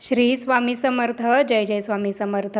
श्री स्वामी समर्थ. जय जय स्वामी समर्थ.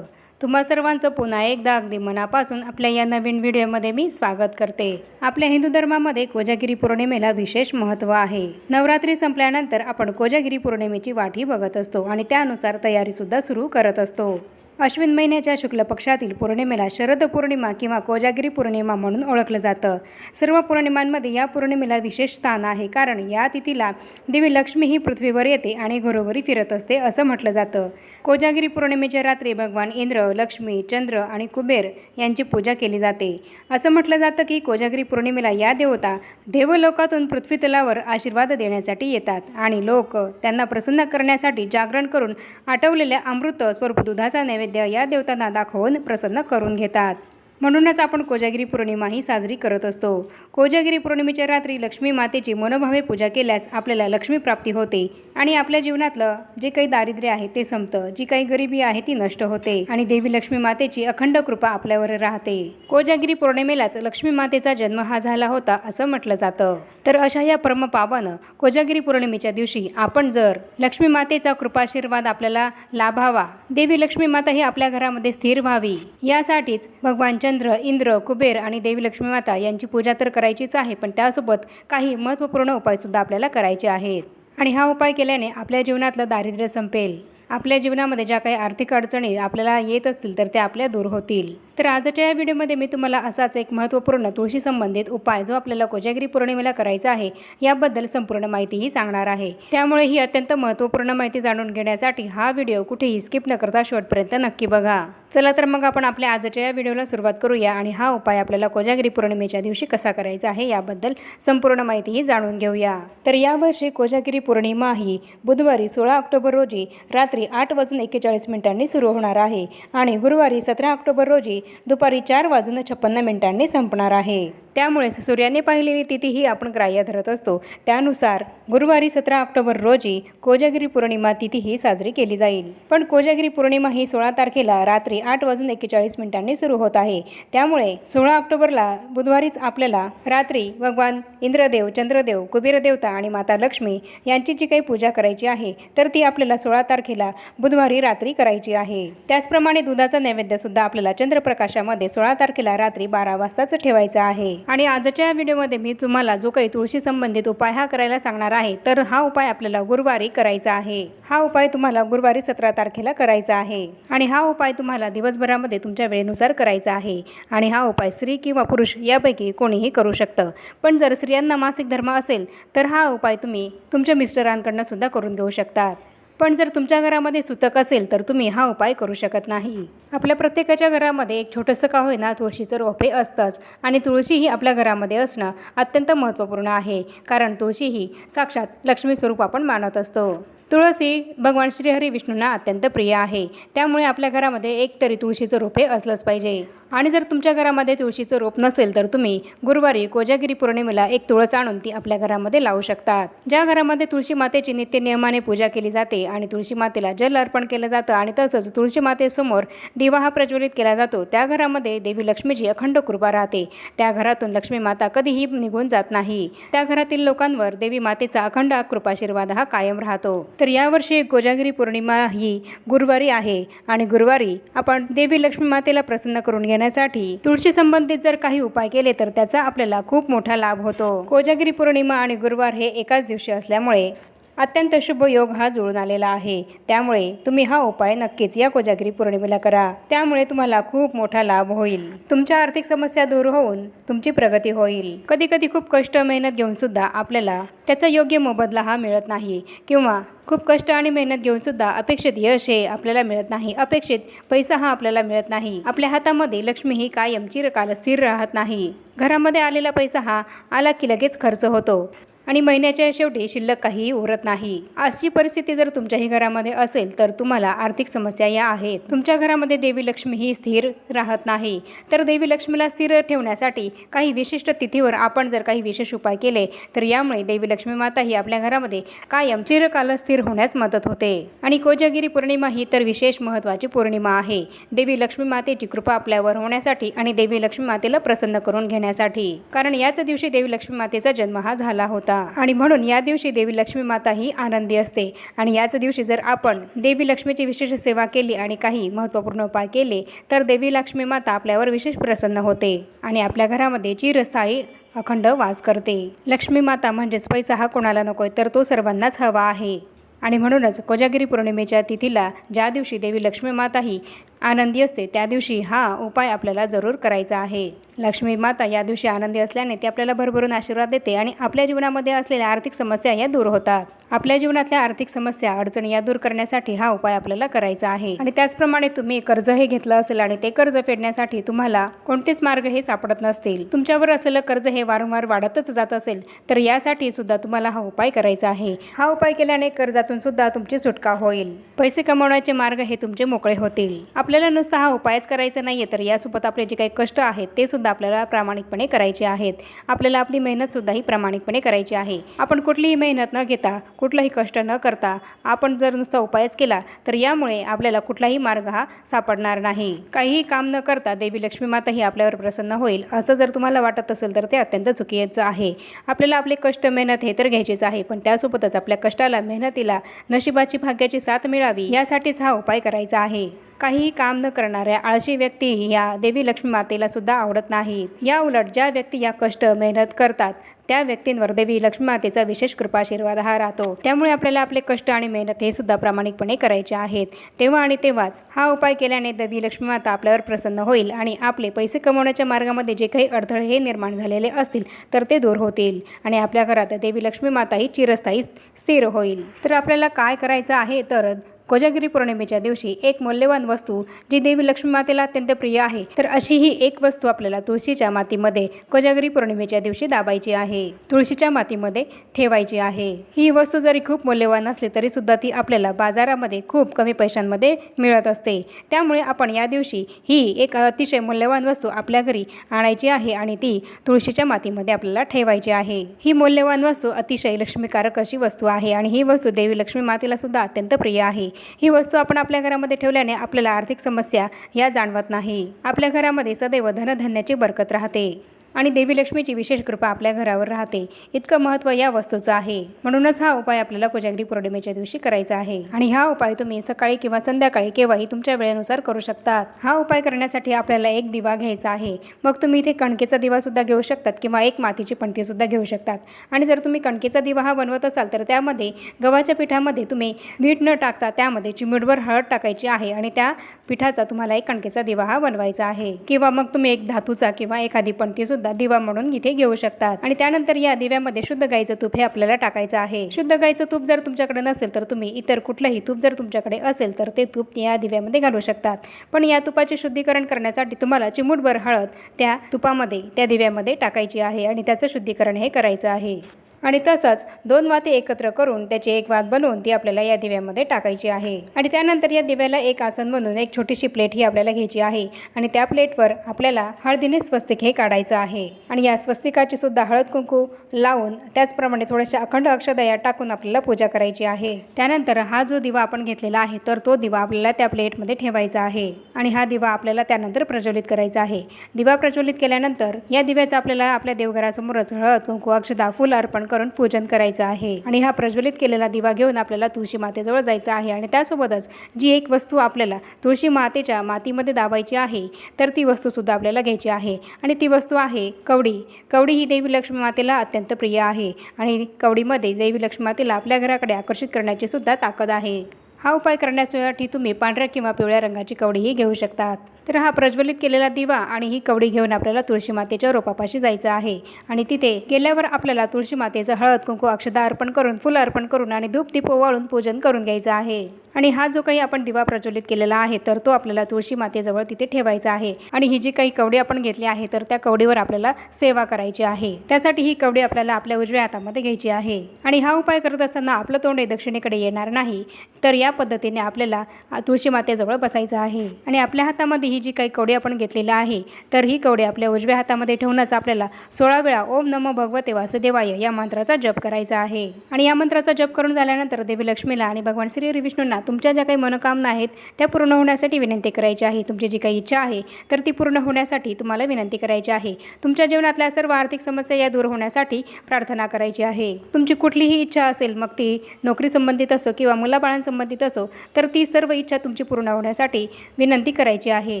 तुम्हा सर्वांचं पुन्हा एकदा अगदी मनापासून आपल्या या नवीन व्हिडिओमध्ये मी स्वागत करते. आपल्या हिंदू धर्मामध्ये कोजागिरी पौर्णिमेला विशेष महत्त्व आहे. नवरात्री संपल्यानंतर आपण कोजागिरी पौर्णिमेची वाटही बघत असतो आणि त्यानुसार तयारीसुद्धा सुरू करत असतो. अश्विन महिन्याच्या शुक्ल पक्षातील पौर्णिमेला शरद पौर्णिमा किंवा कोजागिरी पौर्णिमा म्हणून ओळखलं जातं. सर्व पौर्णिमांमध्ये या पौर्णिमेला विशेष स्थान आहे, कारण या तिथीला देवी लक्ष्मी ही पृथ्वीवर येते आणि घरोघरी फिरत असते असं म्हटलं जातं. कोजागिरी पौर्णिमेच्या रात्री भगवान इंद्र, लक्ष्मी, चंद्र आणि कुबेर यांची पूजा केली जाते. असं म्हटलं जातं की कोजागिरी पौर्णिमेला या देवता देवलोकातून पृथ्वीतलावर आशीर्वाद देण्यासाठी येतात आणि लोक त्यांना प्रसन्न करण्यासाठी जागरण करून आटवलेल्या अमृत स्वरूप दुधाचा नैवेद्य या देवतांना दाखवून प्रसन्न करून घेतात. म्हणूनच आपण कोजागिरी पौर्णिमा ही साजरी करत असतो. कोजागिरी पौर्णिमेच्या रात्री लक्ष्मी मातेची मनोभावे पूजा केल्यास आपल्याला लक्ष्मी प्राप्ती होते आणि आपल्या जीवनातलं जे काही दारिद्र्य आहे ते संपतं, जी काही गरिबी आहे ती नष्ट होते आणि देवी लक्ष्मी मातेची अखंड कृपा आपल्यावर राहते. कोजागिरी पौर्णिमेलाच लक्ष्मी मातेचा जन्म हा झाला होता असं म्हटलं जातं. तर अशा या परमपावन कोजागिरी पौर्णिमेच्या दिवशी आपण जर लक्ष्मी मातेचा कृपाशीर्वाद आपल्याला लाभावा, देवी लक्ष्मी माता ही आपल्या घरामध्ये स्थिर व्हावी, यासाठीच भगवान चंद्र, इंद्र, कुबेर आणि देवी लक्ष्मी माता यांची पूजा तर करायचीच आहे, पण त्यासोबत काही महत्त्वपूर्ण उपायसुद्धा आपल्याला करायचे आहेत. आणि हा उपाय केल्याने आपल्या जीवनातलं दारिद्र्य संपेल. आपल्या जीवनामध्ये ज्या काही आर्थिक अडचणी आपल्याला येत असतील तर त्या आपल्या दूर होतील. तर आजच्या या व्हिडिओमध्ये मी तुम्हाला असाच एक महत्त्वपूर्ण तुळशी संबंधित उपाय जो आपल्याला कोजागिरी पौर्णिमेला करायचा आहे याबद्दल संपूर्ण माहितीही सांगणार आहे. त्यामुळे ही अत्यंत महत्त्वपूर्ण माहिती जाणून घेण्यासाठी हा व्हिडिओ कुठेही स्किप न करता शेवटपर्यंत नक्की बघा. चला तर मग आपण आपल्या आजच्या या व्हिडिओला सुरुवात करूया आणि हा उपाय आपल्याला कोजागिरी पौर्णिमेच्या दिवशी कसा करायचा आहे याबद्दल संपूर्ण माहितीही जाणून घेऊया. तर यावर्षी कोजागिरी पौर्णिमा ही बुधवारी 16 ऑक्टोबर रोजी रात्री 8:41 सुरू होणार आहे आणि गुरुवारी 17 ऑक्टोबर रोजी दुपारी 4:56 संपणार आहे. त्यामुळे सूर्याने पाहिलेली तिथी ही आपण ग्राह्य धरत असतो. त्यानुसार गुरुवारी 17 ऑक्टोबर रोजी कोजागिरी पौर्णिमा तिथी ही साजरी केली जाईल. पण कोजागिरी पौर्णिमा ही 16 तारखेला रात्री 8:41 सुरू होत आहे. त्यामुळे 16 ऑक्टोबरला बुधवारीच आपल्याला रात्री भगवान इंद्रदेव, चंद्रदेव, कुबेर देवता आणि माता लक्ष्मी यांची जी काही पूजा करायची आहे तर ती आपल्याला 16 तारखेला बुधवारी रात्री करायची आहे. त्याचप्रमाणे दुधाचा नैवेद्य सुद्धा आपल्याला चंद्रप्रकाशामध्ये 16 तारखेला रात्री 12 वाजताच ठेवायचा आहे. आणि आजच्या या व्हिडिओमध्ये मी तुम्हाला जो काही तुळशी संबंधित उपाय हा करायला सांगणार आहे तर हा उपाय आपल्याला गुरुवारी करायचा आहे. हा उपाय तुम्हाला गुरुवारी 17 तारखेला करायचा आहे आणि हा उपाय तुम्हाला दिवसभरामध्ये तुमच्या वेळेनुसार करायचा आहे. आणि हा उपाय स्त्री किंवा पुरुष यापैकी कोणीही करू शकतं. पण जर स्त्रियांना मासिक धर्म असेल तर हा उपाय तुम्ही तुमच्या मिस्टरांकडून सुद्धा करून घेऊ शकतात. पण जर तुमच्या घरामध्ये सुतक असेल तर तुम्ही हा उपाय करू शकत नाही. आपल्या प्रत्येकाच्या घरामध्ये एक छोटंसं का होईना तुळशीचं रोपे असतंच आणि तुळशी ही आपल्या घरामध्ये असणं अत्यंत महत्त्वपूर्ण आहे, कारण तुळशी ही साक्षात लक्ष्मी स्वरूप आपण मानत असतो. तुळशी भगवान श्रीहरी विष्णूंना अत्यंत प्रिय आहे. त्यामुळे आपल्या घरामध्ये एक तरी तुळशीचं रोपे असलंच पाहिजे. आणि जर तुमच्या घरामध्ये तुळशीचं रोप नसेल तर तुम्ही गुरुवारी कोजागिरी पौर्णिमेला एक तुळस आणून ती आपल्या घरामध्ये लावू शकतात. ज्या घरामध्ये तुळशी मातेची नित्य नियमाने पूजा केली जाते आणि तुळशी मातेला जल अर्पण केलं जातं आणि तसंच तुळशी मातेसमोर दिवा हा प्रज्वलित केला जातो, त्या घरामध्ये देवी लक्ष्मीची अखंड कृपा राहते. त्या घरातून लक्ष्मी माता कधीही निघून जात नाही. त्या घरातील लोकांवर देवी मातेचा अखंड कृपाशीर्वाद हा कायम राहतो. तर यावर्षी कोजागिरी पौर्णिमा ही गुरुवारी आहे आणि गुरुवारी आपण देवी लक्ष्मी मातेला प्रसन्न करून घेण्यासाठी तुळशी संबंधित जर काही उपाय केले तर त्याचा आपल्याला खूप मोठा लाभ होतो. कोजागिरी पौर्णिमा आणि गुरुवार हे एकाच दिवशी असल्यामुळे अत्यंत शुभ योग हा जुळून आलेला आहे. त्यामुळे तुम्ही हा उपाय नक्कीच या कोजागिरी पौर्णिमेला करा. त्यामुळे तुम्हाला खूप मोठा लाभ होईल. तुमच्या आर्थिक समस्या दूर होऊन तुमची प्रगती होईल. कधी कधी खूप कष्ट मेहनत घेऊन सुद्धा आपल्याला त्याचा योग्य मोबदला हा मिळत नाही, किंवा खूप कष्ट आणि मेहनत घेऊन सुद्धा अपेक्षित यश हे आपल्याला मिळत नाही, अपेक्षित पैसा हा आपल्याला मिळत नाही. आपल्या हातामध्ये लक्ष्मी ही कायम चिरकाल स्थिर राहत नाही. घरामध्ये आलेला पैसा हा आला की लगेच खर्च होतो आणि महिन्याच्या शेवटी शिल्लक काहीही उरत नाही. अशी परिस्थिती जर तुमच्याही घरामध्ये असेल तर तुम्हाला आर्थिक समस्या या आहेत. तुमच्या घरामध्ये देवी लक्ष्मी ही स्थिर राहत नाही. तर देवी लक्ष्मीला स्थिर ठेवण्यासाठी काही विशिष्ट तिथीवर आपण जर काही विशेष उपाय केले तर यामुळे देवी लक्ष्मी माता ही आपल्या घरामध्ये कायम चिरकाल स्थिर होण्यास मदत होते. आणि कोजागिरी पौर्णिमा ही तर विशेष महत्त्वाची पौर्णिमा आहे देवी लक्ष्मी मातेची कृपा आपल्यावर होण्यासाठी आणि देवी लक्ष्मी मातेला प्रसन्न करून घेण्यासाठी, कारण याच दिवशी देवी लक्ष्मी मातेचा जन्म हा झाला होता. होता आणि म्हणून या दिवशी देवी लक्ष्मी माता ही आनंदी असते। आणि याच दिवशी जर आपण देवी लक्ष्मीची विशेष सेवा केली आणि काही महत्त्वपूर्ण उपाय केले तर देवी लक्ष्मी माता आपल्यावर विशेष प्रसन्न होते आणि आपल्या घरामध्ये चिरस्थायी अखंड वास करते। लक्ष्मी माता म्हणजेच पैसा हा कोणाला नकोय तर तो सर्वांनाच हवा आहे। आणि म्हणूनच कोजागिरी पौर्णिमेच्या तिथीला ज्या दिवशी देवी लक्ष्मी माता ही आनंदी असते त्या दिवशी हा उपाय आपल्याला जरूर करायचा आहे। लक्ष्मी माता या दिवशी आनंदी असल्याने ती आपल्याला भरभरून आशीर्वाद देते आणि आपल्या जीवनामध्ये असलेल्या आर्थिक समस्या या दूर होतात। आपल्या जीवनातल्या आर्थिक समस्या अडचणी या दूर करण्यासाठी हा उपाय आपल्याला करायचा आहे। आणि त्याचप्रमाणे तुम्ही कर्ज हे घेतलं असेल आणि ते कर्ज फेडण्यासाठी तुम्हाला कोणतेच मार्ग हे सापडत नसतील, तुमच्यावर असलेलं कर्ज हे वारंवार वाढतच जात असेल तर यासाठी सुद्धा तुम्हाला हा उपाय करायचा आहे। हा उपाय केल्याने कर्जातून सुद्धा तुमची सुटका होईल, पैसे कमवण्याचे मार्ग हे तुमचे मोकळे होतील। आपल्याला नुसता हा उपायच करायचा नाहीये तर यासोबत आपले जे काही कष्ट आहेत ते सुद्धा आपल्याला प्रामाणिकपणे करायचे आहेत। आपल्याला आपली मेहनत सुद्धा ही प्रामाणिकपणे करायची आहे। आपण कुठलीही मेहनत न घेता कुठलाही कष्ट न करता आपण जर नुसता उपायच केला तर यामुळे आपल्याला कुठलाही मार्ग हा सापडणार नाही। काहीही काम न करता देवी लक्ष्मी माता ही आपल्यावर प्रसन्न होईल असं जर तुम्हाला वाटत असेल तर ते अत्यंत चुकीचं आहे। आपल्याला आपले कष्ट मेहनत हे तर घ्यायचेच आहे, पण त्यासोबतच आपल्या कष्टाला मेहनतीला नशिबाची भाग्याची साथ मिळावी यासाठीच हा उपाय करायचा आहे। काहीही काम न करणाऱ्या आळशी व्यक्ती या देवी लक्ष्मी मातेला सुद्धा आवडत नाहीत। या उलट ज्या व्यक्ती या कष्ट मेहनत करतात त्या व्यक्तींवर देवी लक्ष्मी मातेचा विशेष कृपा आशीर्वाद हा राहतो। त्यामुळे आपल्याला आपले कष्ट आणि मेहनत हे सुद्धा प्रामाणिकपणे करायचे आहेत। तेव्हा आणि तेव्हाच हा उपाय केल्याने देवी लक्ष्मी माता आपल्यावर प्रसन्न होईल आणि आपले पैसे कमवण्याच्या मार्गामध्ये जे काही अडथळे हे निर्माण झालेले असतील तर ते दूर होतील आणि आपल्या घरात देवी लक्ष्मी माता ही चिरस्थायी स्थिर होईल। तर आपल्याला काय करायचं आहे तर कोजागिरी पौर्णिमेच्या दिवशी एक मौल्यवान वस्तू जी देवी लक्ष्मी मातेला अत्यंत प्रिय आहे तर अशी ही एक वस्तू आपल्याला तुळशीच्या मातीमध्ये कोजागिरी पौर्णिमेच्या दिवशी दाबायची आहे, तुळशीच्या मातीमध्ये ठेवायची आहे। ही वस्तू जरी खूप मौल्यवान असली तरी सुद्धा ती आपल्याला बाजारामध्ये खूप कमी पैशांमध्ये मिळत असते। त्यामुळे आपण या दिवशी ही एक अतिशय मौल्यवान वस्तू आपल्या घरी आणायची आहे आणि ती तुळशीच्या मातीमध्ये आपल्याला ठेवायची आहे। ही मौल्यवान वस्तू अतिशय लक्ष्मीकारक अशी वस्तू आहे आणि ही वस्तू देवी लक्ष्मी मातेला सुद्धा अत्यंत प्रिय आहे। ही वस्तू आपण आपल्या घरामध्ये ठेवल्याने आपल्याला आर्थिक समस्या या जाणवत नाही। आपल्या घरामध्ये सदैव धनधान्याची बरकत राहते आणि देवी लक्ष्मीची विशेष कृपा आपल्या घरावर राहते। इतकं महत्त्व या वस्तूचं आहे। म्हणूनच हा उपाय आपल्याला कोजागिरी पौर्णिमेच्या दिवशी करायचा आहे आणि हा उपाय तुम्ही सकाळी किंवा संध्याकाळी केव्हाही तुमच्या वेळेनुसार करू शकतात। हा उपाय करण्यासाठी आपल्याला एक दिवा घ्यायचा आहे। मग तुम्ही इथे कणकेचा दिवा सुद्धा घेऊ शकतात किंवा एक मातीची पणती सुद्धा घेऊ शकतात। आणि जर तुम्ही कणकेचा दिवा हा बनवत असाल तर त्यामध्ये गव्हाच्या पिठामध्ये तुम्ही मीठ न टाकता त्यामध्ये चिमूटभर हळद टाकायची आहे आणि त्या पिठाचा तुम्हाला एक कणकेचा दिवा हा बनवायचा आहे। किंवा मग तुम्ही एक धातूचा किंवा एखादी पणती सुद्धा दिवा म्हणून इथे घेऊ शकतात। आणि त्यानंतर या दिव्यामध्ये शुद्ध गाईचं तूप हे आपल्याला टाकायचं आहे। शुद्ध गाईचं तूप जर तुमच्याकडे नसेल तर तुम्ही इतर कुठलंही तूप जर तुमच्याकडे असेल तर ते तूप या दिव्यामध्ये घालू शकतात। पण या तुपाचे शुद्धीकरण करण्यासाठी तुम्हाला चिमूटभर हळद त्या तुपामध्ये त्या दिव्यामध्ये टाकायची आहे आणि त्याचं शुद्धीकरण हे करायचं आहे। आणि तसंच 2 वाती एकत्र करून त्याची एक वात बनवून ती आपल्याला या दिव्यामध्ये टाकायची आहे। आणि त्यानंतर या दिव्याला एक आसन बनवून एक छोटीशी प्लेट ही आपल्याला घ्यायची आहे आणि त्या प्लेटवर आपल्याला हळदीने स्वस्तिक हे काढायचं आहे आणि या स्वस्तिकाची सुद्धा हळद कुंकू लावून त्याचप्रमाणे थोड्याशा अखंड अक्षदया टाकून आपल्याला पूजा करायची आहे। त्यानंतर हा जो दिवा आपण घेतलेला आहे तर तो दिवा आपल्याला त्या प्लेटमध्ये ठेवायचा आहे आणि हा दिवा आपल्याला त्यानंतर प्रज्वलित करायचा आहे। दिवा प्रज्वलित केल्यानंतर या दिव्याचा आपल्याला आपल्या देवघरासमोरच हळद कुंकू अक्षदा फुल अर्पण करून पूजन करायचं आहे। आणि हा प्रज्वलित केलेला दिवा घेऊन आपल्याला तुळशी मातेजवळ जायचं आहे आणि त्यासोबतच जी एक वस्तू आपल्याला तुळशी मातेच्या मातीमध्ये दाबायची आहे तर ती वस्तू सुद्धा आपल्याला घ्यायची आहे आणि ती वस्तू आहे कवडी। कवडी ही देवी लक्ष्मी मातेला अत्यंत प्रिय आहे आणि कवडीमध्ये देवी लक्ष्मी मातेला आपल्या घराकडे आकर्षित करण्याची सुद्धा ताकद आहे। हा उपाय करण्यासाठी तुम्ही पांढऱ्या किंवा पिवळ्या रंगाची कवडीही घेऊ शकतात। तर हा प्रज्वलित केलेला दिवा आणि ही कवडी घेऊन आपल्याला तुळशी मातेच्या रोपापाशी जायचं आहे आणि तिथे गेल्यावर आपल्याला तुळशी मातेचं हळद कुंकू अक्षदा अर्पण करून फुल अर्पण करून आणि धूप दीप ओवाळून पूजन करून घ्यायचं आहे। आणि हा जो काही आपण दिवा प्रज्वलित केलेला आहे तर तो आपल्याला तुळशी मातेजवळ तिथे ठेवायचा आहे आणि ही जी काही कवडी आपण घेतली आहे तर त्या कवडीवर आपल्याला सेवा करायची आहे। त्यासाठी ही कवडी आपल्याला आपल्या उजव्या हातामध्ये घ्यायची आहे आणि हा उपाय करत असताना आपलं तोंड हे दक्षिणेकडे येणार नाही तर या पद्धतीने आपल्याला तुळशी मातेजवळ बसायचं आहे आणि आपल्या हातामध्ये ही जी काही कवडी आपण घेतलेली आहे तर ही कवडी आपल्या उजव्या हातामध्ये ठेवूनच आपल्याला 16 वेळा ओम नमो भगवते वासुदेवाय या मंत्राचा जप करायचा आहे। आणि या मंत्राचा जप करून झाल्यानंतर देवी लक्ष्मीला आणि भगवान श्री हरी विष्णूंना तुमच्या ज्या काही मनोकामना आहेत त्या पूर्ण होण्यासाठी विनंती करायची आहे। तुमची जी काही इच्छा आहे तर ती पूर्ण होण्यासाठी तुम्हाला विनंती करायची आहे। तुमच्या जीवनातल्या सर्व आर्थिक समस्या या दूर होण्यासाठी प्रार्थना करायची आहे। तुमची कुठलीही इच्छा असेल, मग ती नोकरी संबंधित असो किंवा मुलाबाळांसंबंधित असो, तर ती सर्व इच्छा तुमची पूर्ण होण्यासाठी विनंती करायची आहे।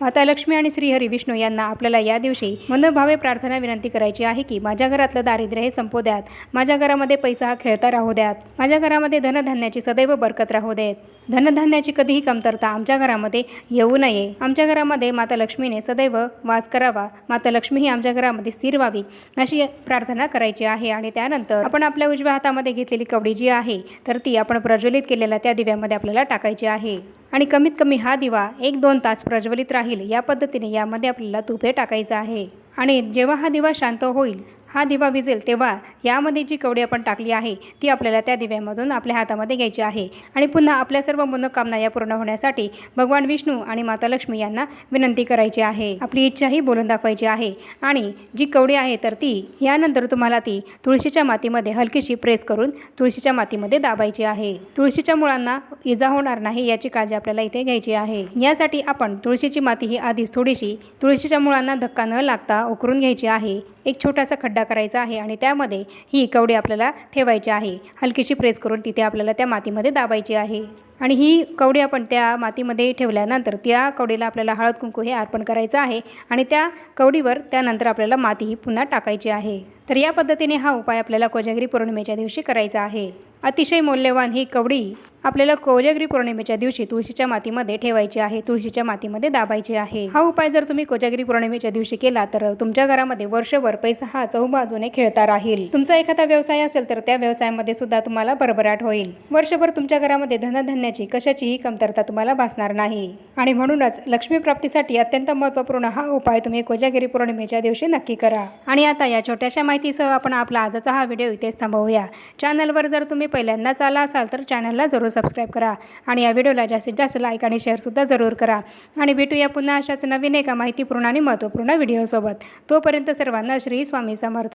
माता लक्ष्मी आणि श्री हरी विष्णू यांना आपल्याला या दिवशी मनोभावे प्रार्थना विनंती करायची आहे की माझ्या घरातलं दारिद्र्य हे संपू द्यात, माझ्या घरामध्ये पैसा हा खेळता राहू द्यात, माझ्या घरामध्ये धनधान्याची सदैव बरकत राहू देत, धनधान्याची कधीही कमतरता आमच्या घरामध्ये येऊ नये, आमच्या घरामध्ये माता लक्ष्मीने सदैव वास करावा, माता लक्ष्मी ही आमच्या घरामध्ये स्थिर व्हावी अशी प्रार्थना करायची आहे। आणि त्यानंतर आपण आपल्या उजव्या हातामध्ये घेतलेली कवडी जी आहे तर ती आपण प्रज्वलित केलेल्या त्या दिव्यामध्ये आपल्याला टाकायची आहे। आणि कमीत कमी हा दिवा 1-2 तास प्रज्वलित राहील या पद्धतीने यामध्ये आपल्याला तुपे टाकायचं आहे। आणि जेव्हा हा दिवा शांत होईल, हा दिवा विझेल, तेव्हा यामध्ये जी कवडी आपण टाकली आहे ती आपल्याला त्या दिव्यामधून आपल्या हातामध्ये घ्यायची आहे। आणि पुन्हा आपल्या सर्व मनोकामना या पूर्ण होण्यासाठी भगवान विष्णू आणि माता लक्ष्मी यांना विनंती करायची आहे, आपली इच्छाही बोलून दाखवायची आहे। आणि जी कवडी आहे तर ती यानंतर तुम्हाला ती तुळशीच्या मातीमध्ये हलकीशी प्रेस करून तुळशीच्या मातीमध्ये दाबायची आहे। तुळशीच्या मुळांना इजा होणार नाही याची काळजी आपल्याला इथे घ्यायची आहे। यासाठी आपण तुळशीची माती ही आधीच थोडीशी तुळशीच्या मुळांना धक्का न लागता उकरून घ्यायची आहे। एक छोटासा खड्डा करायचा आहे आणि त्यामध्ये ही कवडी आपल्याला ठेवायची आहे। हलकीशी प्रेस करून तिथे आपल्याला त्या मातीमध्ये दाबायची आहे। आणि ही कवडी आपण त्या मातीमध्ये ठेवल्यानंतर त्या कवडीला आपल्याला हळद कुंकू हे अर्पण करायचं आहे आणि त्या कवडीवर त्यानंतर आपल्याला माती ही पुन्हा टाकायची आहे। तर या पद्धतीने हा उपाय आपल्याला कोजागिरी पौर्णिमेच्या दिवशी करायचा आहे। अतिशय मौल्यवान ही कवडी आपल्याला कोजागिरी पौर्णिमेच्या दिवशी तुळशीच्या मातीमध्ये ठेवायची आहे, तुळशीच्या मातीमध्ये दाबायची आहे। हा उपाय जर तुम्ही कोजागिरी पौर्णिमेच्या दिवशी केला तर तुमच्या घरामध्ये वर्षभर पैसा हा चहूबाजूने खेळता राहील। तुमचा एखादा व्यवसाय असेल तर त्या व्यवसायामध्ये सुद्धा तुम्हाला भरभराट होईल। वर्षभर तुमच्या घरामध्ये धनधान्याची कशाचीही कमतरता तुम्हाला भासणार नाही। आणि म्हणूनच लक्ष्मी प्राप्तीसाठी अत्यंत महत्त्वपूर्ण हा उपाय तुम्ही कोजागिरी पौर्णिमेच्या दिवशी नक्की करा। आणि आता या छोट्याशा माहितीसह आपण आपला आजचा हा व्हिडिओ इथेच थांबवूया। चॅनलवर जर तुम्ही पहिल्यांदाच आला असाल तर चॅनलला जरूर सबस्क्राईब करा आणि या व्हिडिओला जास्तीत जास्त लाईक आणि शेअरसुद्धा जरूर करा। आणि भेटूया पुन्हा अशाच नवीन एका माहितीपूर्ण आणि महत्त्वपूर्ण व्हिडिओसोबत। तोपर्यंत सर्वांना श्री स्वामी समर्थ।